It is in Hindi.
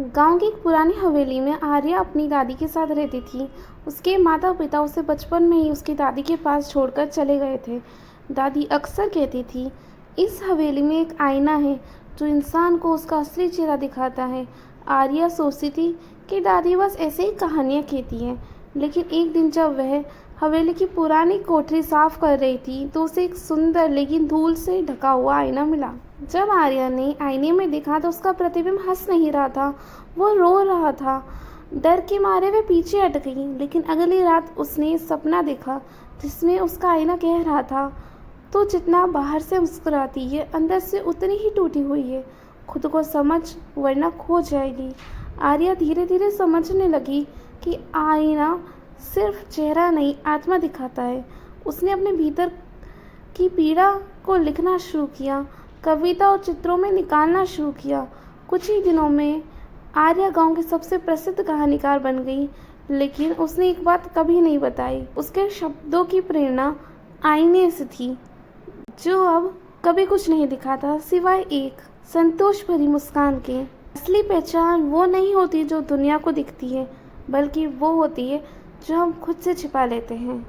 गांव की एक पुरानी हवेली में आर्या अपनी दादी के साथ रहती थी। उसके माता पिता उसे बचपन में ही उसकी दादी के पास छोड़कर चले गए थे। दादी अक्सर कहती थी, इस हवेली में एक आईना है जो इंसान को उसका असली चेहरा दिखाता है। आर्या सोचती थी कि दादी बस ऐसे ही कहानियाँ कहती हैं, लेकिन एक दिन जब वह हवेली की पुरानी कोठरी साफ कर रही थी तो उसे एक सुंदर लेकिन धूल से ढका हुआ आईना मिला। जब आर्या ने आईने में देखा तो उसका प्रतिबिंब हंस नहीं रहा था, वो रो रहा था। डर के मारे वह पीछे हट गई, लेकिन अगली रात उसने सपना देखा जिसमें उसका आईना कह रहा था, तो जितना बाहर से मुस्कुराती है अंदर से उतनी ही टूटी हुई है। खुद को समझ वरना खो जाएगी। आर्या धीरे धीरे समझने लगी कि आईना सिर्फ चेहरा नहीं, आत्मा दिखाता है। उसने अपने भीतर की पीड़ा को लिखना शुरू किया, कविता और चित्रों में निकालना शुरू किया। कुछ ही दिनों में आर्या गांव की सबसे प्रसिद्ध कहानीकार बन गई, लेकिन उसने एक बात कभी नहीं बताई। उसके शब्दों की प्रेरणा आईने से थी, जो अब कभी कुछ नहीं दिखाता सिवाय एक संतोष भरी मुस्कान के। असली पहचान वो नहीं होती जो दुनिया को दिखती है, बल्कि वो होती है जो हम खुद से छिपा लेते हैं।